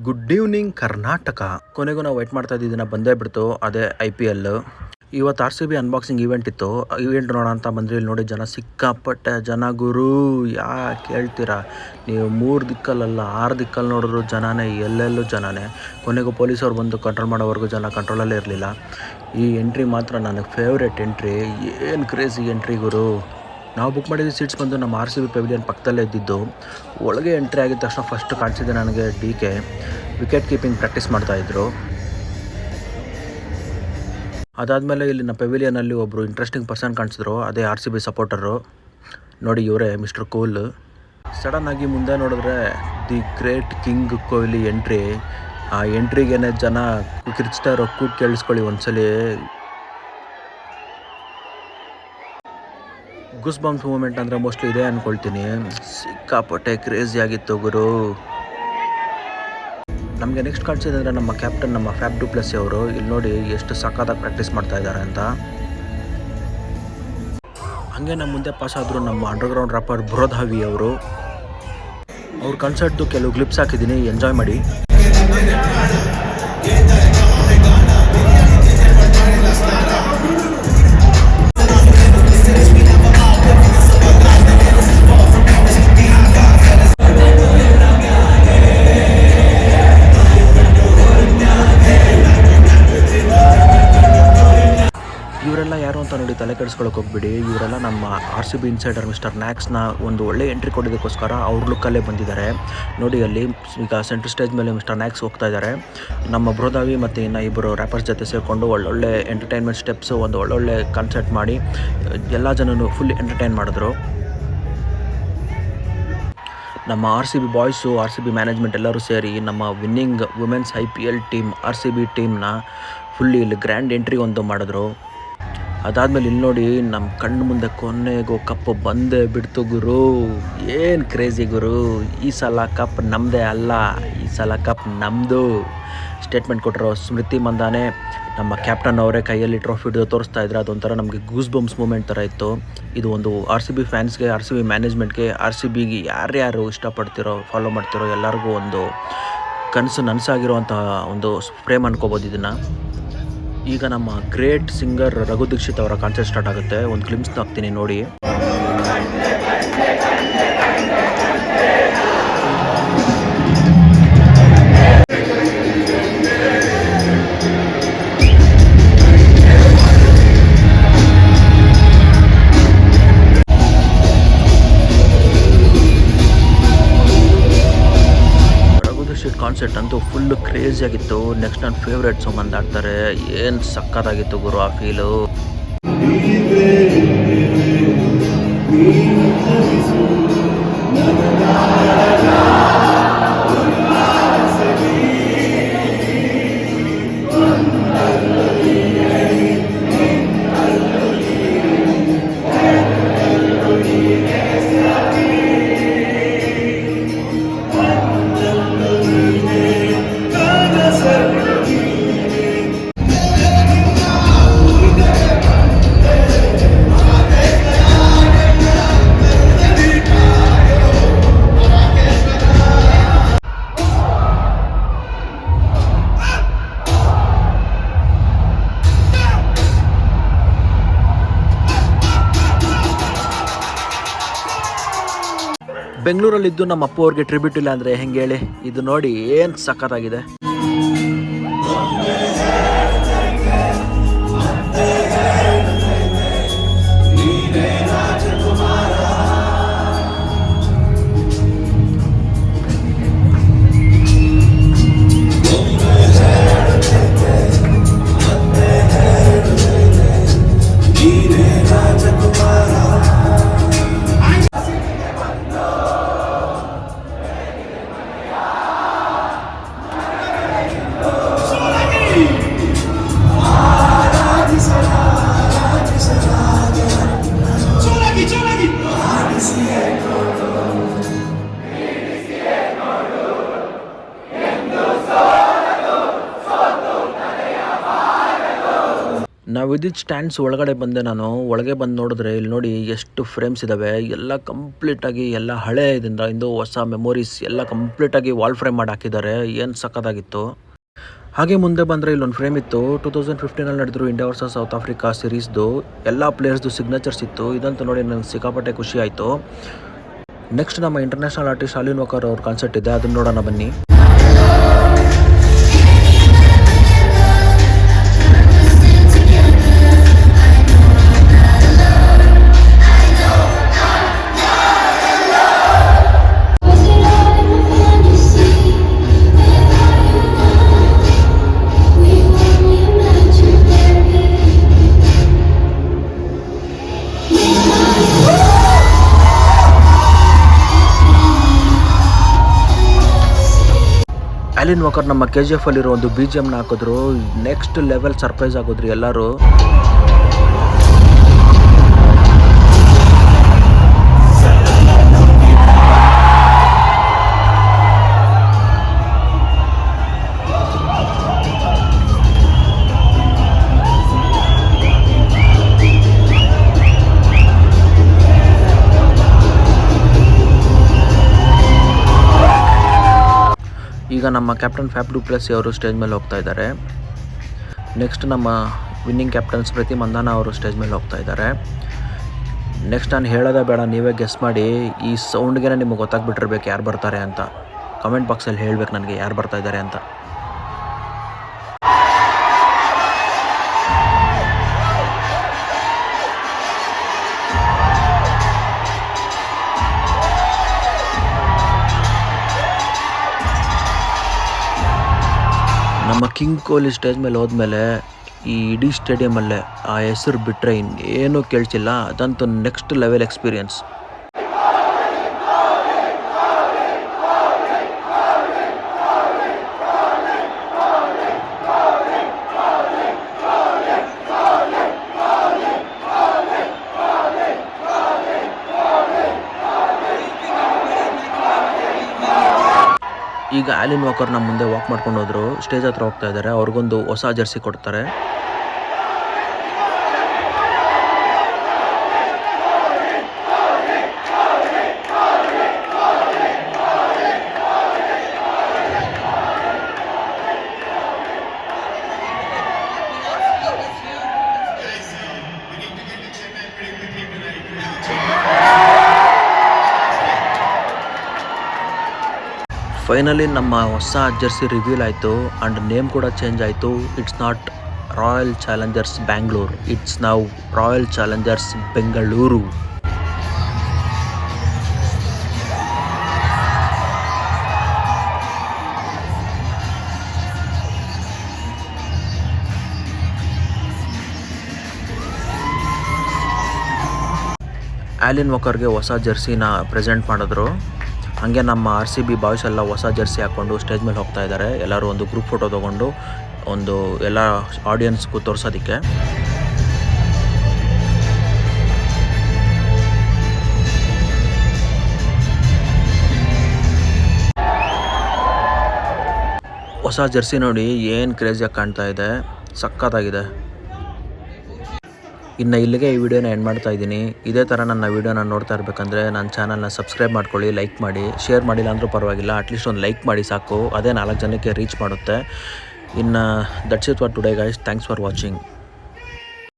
Good evening Karnataka. ಕೊನೆಗೂ ನಾವು weight ಮಾಡ್ತಾ ಇದ್ದಿದ್ದನ್ನ ಬಂದೇ ಬಿಡ್ತು. ಅದೇ IPL. ಇವತ್ತು RCB ಅನ್ಬಾಕ್ಸಿಂಗ್ ಈವೆಂಟ್ ಇತ್ತು. ಈವೆಂಟ್ ನೋಡೋಣ ಅಂತ ಬಂದ್ರಿ. ಇಲ್ಲಿ ನೋಡಿ ಜನ ಸಿಕ್ಕಾಪಟ್ಟೆ ಜನ ಗುರು. ಯಾಕೆ ಹೇಳ್ತೀರಾ ನೀವು? 3 ದಿಕ್ಕಲ್ಲಲ್ಲ 6 ದಿಕ್ಕಲ್ಲಿ ನೋಡಿದ್ರು ಜನನೇ, ಎಲ್ಲೆಲ್ಲೂ ಜನನೇ. ಕೊನೆಗೂ ಪೊಲೀಸವ್ರು ಬಂದು ಕಂಟ್ರೋಲ್ ಮಾಡೋವರೆಗೂ ಜನ ಕಂಟ್ರೋಲಲ್ಲೇ ಇರಲಿಲ್ಲ. ಈ ಎಂಟ್ರಿ ಮಾತ್ರ ನನಗೆ ಫೇವ್ರೇಟ್ ಎಂಟ್ರಿ. ಏನು ಕ್ರೇಜಿ ಎಂಟ್ರಿ ಗುರು. ನಾವು ಬುಕ್ ಮಾಡಿದ ಸೀಟ್ಸ್ ಬಂದು ನಮ್ಮ RCB ಪೆವಿಲಿಯನ್ ಪಕ್ಕದಲ್ಲೇ ಇದ್ದಿದ್ದು. ಒಳಗೆ ಎಂಟ್ರಿ ಆಗಿದ ತಕ್ಷಣ ಫಸ್ಟ್ ಕಾಣಿಸಿದೆ ನನಗೆ DK ವಿಕೆಟ್ ಕೀಪಿಂಗ್ ಪ್ರಾಕ್ಟೀಸ್ ಮಾಡ್ತಾಯಿದ್ರು. ಅದಾದಮೇಲೆ ಇಲ್ಲಿನ ಪೆವಿಲಿಯನಲ್ಲಿ ಒಬ್ಬರು ಇಂಟ್ರೆಸ್ಟಿಂಗ್ ಪರ್ಸನ್ ಕಾಣಿಸಿದ್ರು. ಅದೇ RCB ಸಪೋರ್ಟರು. ನೋಡಿ ಇವರೇ ಮಿಸ್ಟರ್ ಕೂಲ್. ಸಡನ್ನಾಗಿ ಮುಂದೆ ನೋಡಿದ್ರೆ the great king Kohli entry. ಆ ಎಂಟ್ರಿಗೇನೆ ಜನ ಕಿರ್ಚ್ತಾ ಇರೋ ಕೂಗ್ ಕೇಳಿಸ್ಕೊಳ್ಳಿ ಒಂದ್ಸಲಿ. ಗೂಸ್ ಬಂಪ್ಸ್ ಮೂಮೆಂಟ್ ಅಂದರೆ ಮೋಸ್ಟ್ಲಿ ಇದೆ ಅಂದ್ಕೊಳ್ತೀನಿ. ಸಿಕ್ಕಾಪಟ್ಟೆ ಕ್ರೇಜಿ ಆಗಿತ್ತು ಗುರು. ನಮಗೆ ನೆಕ್ಸ್ಟ್ ಕಾಣಿಸಿದೆ ಅಂದರೆ ನಮ್ಮ ಕ್ಯಾಪ್ಟನ್, ನಮ್ಮ ಫ್ಯಾಬ್ ಡು ಪ್ಲೆಸಿ ಅವರು. ಇಲ್ಲಿ ನೋಡಿ ಎಷ್ಟು ಸಖತ್ತಾಗಿ ಪ್ರಾಕ್ಟೀಸ್ ಮಾಡ್ತಾ ಇದ್ದಾರೆ ಅಂತ. ಹಾಗೆ ನಮ್ಮ ಮುಂದೆ ಪಾಸ್ ಆದರು ನಮ್ಮ ಅಂಡರ್ಗ್ರೌಂಡ್ ರ್ಯಾಪರ್ ಬ್ರೋಧಾವಿ ಅವರು. ಅವ್ರ ಕನ್ಸರ್ಟ್ದು ಕೆಲವು ಕ್ಲಿಪ್ಸ್ ಹಾಕಿದ್ದೀನಿ, ಎಂಜಾಯ್ ಮಾಡಿ. ಇವರೆಲ್ಲ ಯಾರು ಅಂತ ನೋಡಿ ತಲೆ ಕೆಡಿಸ್ಕೊಳ್ಳೋಕೆ ಹೋಗ್ಬಿಡಿ. ಇವರೆಲ್ಲ ನಮ್ಮ RCB ಇನ್ಸೈಡರ್ ಮಿಸ್ಟರ್ ನ್ಯಾಕ್ಸ್ನ ಒಂದು ಒಳ್ಳೆ ಎಂಟ್ರಿ ಕೊಡೋದಕ್ಕೋಸ್ಕರ ಅವ್ರ ಲುಕ್ಕಲ್ಲೇ ಬಂದಿದ್ದಾರೆ. ನೋಡಿ ಅಲ್ಲಿ ಈಗ ಸೆಂಟ್ರ್ ಸ್ಟೇಜ್ ಮೇಲೆ ಮಿಸ್ಟರ್ ನ್ಯಾಕ್ಸ್ ಹೋಗ್ತಾ ಇದ್ದಾರೆ. ನಮ್ಮ ಬ್ರೋಧಾವಿ ಮತ್ತು ಇನ್ನು ಇಬ್ಬರು ರ್ಯಾಪರ್ಸ್ ಜೊತೆ ಸೇರಿಕೊಂಡು ಒಳ್ಳೊಳ್ಳೆ ಎಂಟರ್ಟೈನ್ಮೆಂಟ್ ಸ್ಟೆಪ್ಸು, ಒಂದು ಒಳ್ಳೊಳ್ಳೆ ಕಾನ್ಸರ್ಟ್ ಮಾಡಿ ಎಲ್ಲ ಜನನು ಫುಲ್ ಎಂಟರ್ಟೈನ್ ಮಾಡಿದ್ರು. ನಮ್ಮ RCB ಬಾಯ್ಸು, RCB ಮ್ಯಾನೇಜ್ಮೆಂಟ್ ಎಲ್ಲರೂ ಸೇರಿ ನಮ್ಮ winning women's IPL team RCB ಟೀಮ್ನ ಫುಲ್ಲಿ ಇಲ್ಲಿ ಗ್ರ್ಯಾಂಡ್ ಎಂಟ್ರಿ ಒಂದು ಮಾಡಿದ್ರು. ಅದಾದಮೇಲೆ ಇಲ್ಲಿ ನೋಡಿ ನಮ್ಮ ಕಣ್ಣು ಮುಂದೆ ಕೊನೆಗೂ ಕಪ್ ಬಂದೇ ಬಿಡ್ತು ಗುರು. ಏನು ಕ್ರೇಜಿ ಗುರು. ಈ ಸಲ ಕಪ್ ನಮ್ಮದೇ ಅಲ್ಲ, ಈ ಸಲ ಕಪ್ ನಮ್ಮದು ಸ್ಟೇಟ್ಮೆಂಟ್ ಕೊಟ್ಟರು ಸ್ಮೃತಿ ಮಂದಾನೆ. ನಮ್ಮ ಕ್ಯಾಪ್ಟನ್ ಅವರೇ ಕೈಯಲ್ಲಿ ಟ್ರೋಫಿ ಹಿಡಿದು ತೋರಿಸ್ತಾ ಇದ್ರು. ಅದೊಂಥರ ನಮಗೆ ಗೂಸ್ ಬಂಪ್ಸ್ ಮೂಮೆಂಟ್ ಥರ ಇತ್ತು. ಇದು ಒಂದು RCB ಫ್ಯಾನ್ಸ್ಗೆ, RCB ಮ್ಯಾನೇಜ್ಮೆಂಟ್ಗೆ, RCBಗೆ ಯಾರ್ಯಾರು ಇಷ್ಟಪಡ್ತಿರೋ, ಫಾಲೋ ಮಾಡ್ತಿರೋ ಎಲ್ಲರಿಗೂ ಒಂದು ಕನಸು ನನಸಾಗಿರುವಂಥ ಒಂದು ಫ್ರೇಮ್ ಅನ್ಕೋಬೋದು ಇದನ್ನು. ಈಗ ನಮ್ಮ ಗ್ರೇಟ್ ಸಿಂಗರ್ ರಘು ದೀಕ್ಷಿತ್ ಅವರ ಕಾನ್ಸರ್ಟ್ ಸ್ಟಾರ್ಟ್ ಆಗುತ್ತೆ. ಒಂದು ಕ್ಲಿಪ್ಸ್ನ ಹಾಕ್ತೀನಿ ನೋಡಿ. ಕಾನ್ಸರ್ಟ್ ಅಂತೂ ಫುಲ್ಲು ಕ್ರೇಜಿ ಆಗಿತ್ತು. ನೆಕ್ಸ್ಟ್ ನನ್ನ ಫೇವ್ರೇಟ್ ಸಾಂಗ್ ಆಡ್ತಾರೆ. ಏನು ಸಕ್ಕತ್ತಾಗಿತ್ತು ಗುರು ಆ ಫೀಲು. ಬೆಂಗಳೂರಲ್ಲಿದ್ದು ನಮ್ಮ ಅಪ್ಪ ಅವ್ರಿಗೆ ಟ್ರಿಬ್ಯೂಟ್ ಇಲ್ಲ ಅಂದರೆ ಹೆಂಗೆ ಹೇಳಿ. ಇದು ನೋಡಿ ಏನು ಸಖತ್ತಾಗಿದೆ. ವಿದ್ಯುತ್ ಸ್ಟ್ಯಾಂಡ್ಸ್ ಒಳಗಡೆ ಬಂದೆ ನಾನು. ಒಳಗೆ ಬಂದು ನೋಡಿದ್ರೆ ಇಲ್ಲಿ ನೋಡಿ ಎಷ್ಟು ಫ್ರೇಮ್ಸ್ ಇದ್ದಾವೆ. ಎಲ್ಲ ಕಂಪ್ಲೀಟಾಗಿ ಎಲ್ಲ ಹಳೆ ಇದರಿಂದ ಇಂದು ಹೊಸ ಮೆಮೊರೀಸ್ ಎಲ್ಲ ಕಂಪ್ಲೀಟಾಗಿ ವಾಲ್ ಫ್ರೇಮ್ ಮಾಡಿ ಹಾಕಿದ್ದಾರೆ. ಏನು ಸಖತ್ತಾಗಿತ್ತು. ಹಾಗೆ ಮುಂದೆ ಬಂದರೆ ಇಲ್ಲೊಂದು ಫ್ರೇಮ್ ಇತ್ತು. 2015 ನಡೆದ್ರು ಇಂಡಿಯಾ ವರ್ಸಸ್ ಸೌತ್ ಆಫ್ರಿಕಾ ಸೀರೀಸ್ದು ಎಲ್ಲ ಪ್ಲೇಯರ್ಸ್ದು ಸಿಗ್ನೇಚರ್ಸ್ ಇತ್ತು. ಇದಂತೂ ನೋಡಿ ನನಗೆ ಸಿಕ್ಕಾಪಟ್ಟೆ ಖುಷಿ ಆಯಿತು. ನೆಕ್ಸ್ಟ್ ನಮ್ಮ ಇಂಟರ್ನ್ಯಾಷನಲ್ ಆರ್ಟಿಸ್ಟ್ ಅಲಿನ್ ವಾಕರ್ ಅವ್ರ ಕಾನ್ಸರ್ಟ್ ಇದೆ, ಅದನ್ನು ನೋಡೋಣ ಬನ್ನಿ. ಅಲಿನ್ ವಾಕರ್ ನಮ್ಮ KGF ಅಲ್ಲಿರೋ ಒಂದು BGMನ ಹಾಕಿದ್ರು. ನೆಕ್ಸ್ಟ್ ಲೆವೆಲ್ ಸರ್ಪ್ರೈಸ್ ಆಗೋದ್ರಿ ಎಲ್ಲರೂ. ಈಗ ನಮ್ಮ ಕ್ಯಾಪ್ಟನ್ ಫ್ಯಾಫ್ ಡು ಪ್ಲೆಸಿ ಅವರು ಸ್ಟೇಜ್ ಮೇಲೆ ಹೋಗ್ತಾ ಇದ್ದಾರೆ. ನೆಕ್ಸ್ಟ್ ನಮ್ಮ ವಿನ್ನಿಂಗ್ ಕ್ಯಾಪ್ಟನ್ ಸ್ಮೃತಿ ಮಂದಾನ ಅವರು ಸ್ಟೇಜ್ ಮೇಲೆ ಹೋಗ್ತಾ ಇದ್ದಾರೆ. ನೆಕ್ಸ್ಟ್ ನಾನು ಹೇಳೋದೇ ಬೇಡ, ನೀವೇ ಗೆಸ್ ಮಾಡಿ. ಈ ಸೌಂಡ್ಗೆ ನಿಮಗೆ ಗೊತ್ತಾಗ್ಬಿಟ್ಟಿರ್ಬೇಕು ಯಾರು ಬರ್ತಾರೆ ಅಂತ. ಕಮೆಂಟ್ ಬಾಕ್ಸಲ್ಲಿ ಹೇಳ್ಬೇಕು ನನಗೆ ಯಾರು ಬರ್ತಾ ಇದ್ದಾರೆ ಅಂತ. ನಮ್ಮ ಕಿಂಗ್ ಕೊಹ್ಲಿ ಸ್ಟೇಜ್ ಮೇಲೆ ಹೋದ್ಮೇಲೆ ಈ ಇಡೀ ಸ್ಟೇಡಿಯಮಲ್ಲೇ ಆ ಹೆಸರು ಬಿಟ್ಟರೆ ಇನ್ನೇನೂ ಕೇಳ್ತಿಲ್ಲ. ಅದಂತೂ ನೆಕ್ಸ್ಟ್ ಲೆವೆಲ್ ಎಕ್ಸ್ಪೀರಿಯನ್ಸ್. ಈಗ ಅಲಿನ್ ವಾಕರ್ ನಮ್ಮ ಮುಂದೆ ವಾಕ್ ಮಾಡ್ಕೊಂಡು ಹೋದ್ರು. ಸ್ಟೇಜ್ ಹತ್ರ ಹೋಗ್ತಾ ಇದ್ದಾರೆ. ಅವ್ರಿಗೊಂದು ಹೊಸ ಜರ್ಸಿ ಕೊಡ್ತಾರೆ. ಫೈನಲಿ ನಮ್ಮ ಹೊಸ ಜರ್ಸಿ ರಿವೀಲ್ ಆಯಿತು ಆ್ಯಂಡ್ ನೇಮ್ ಕೂಡ ಚೇಂಜ್ ಆಯಿತು. It's not Royal Challengers Bangalore, it's now Royal Challengers Bengaluru. Alan ವಾಕರ್ಗೆ ಹೊಸ ಜರ್ಸಿನ ಪ್ರೆಸೆಂಟ್ ಮಾಡಿದ್ರು. ಹಾಗೆ ನಮ್ಮ RCB ಬಾಯ್ಸ್ ಎಲ್ಲ ಹೊಸ ಜರ್ಸಿ ಹಾಕ್ಕೊಂಡು ಸ್ಟೇಜ್ ಮೇಲೆ ಹೋಗ್ತಾ ಇದ್ದಾರೆ. ಎಲ್ಲರೂ ಒಂದು ಗ್ರೂಪ್ ಫೋಟೋ ತೊಗೊಂಡು ಒಂದು ಎಲ್ಲ ಆಡಿಯನ್ಸ್ಗೂ ತೋರಿಸೋದಕ್ಕೆ. ಹೊಸ ಜರ್ಸಿ ನೋಡಿ ಏನು ಕ್ರೇಜಿಯಾಗಿ ಕಾಣ್ತಾ ಇದೆ, ಸಖತ್ತಾಗಿದೆ. ಇನ್ನು ಇಲ್ಲಿಗೆ ಈ ವಿಡಿಯೋನ ಎಂಡ್ ಮಾಡ್ತಾ ಇದ್ದೀನಿ. ಇದೇ ಥರ ನನ್ನ ವಿಡಿಯೋನ ನೋಡ್ತಾ ಇರಬೇಕಂದ್ರೆ ನನ್ನ ಚಾನಲ್ನ ಸಬ್ಸ್ಕ್ರೈಬ್ ಮಾಡ್ಕೊಳ್ಳಿ, ಲೈಕ್ ಮಾಡಿ, ಶೇರ್ ಮಾಡಿಲ್ಲ ಅಂದರೂ ಪರವಾಗಿಲ್ಲ, ಅಟ್ಲೀಸ್ಟ್ ಒಂದು ಲೈಕ್ ಮಾಡಿ ಸಾಕು. ಅದೇ 4 ಜನಕ್ಕೆ ರೀಚ್ ಮಾಡುತ್ತೆ. ಇನ್ನು that's it for today guys. Thanks for watching.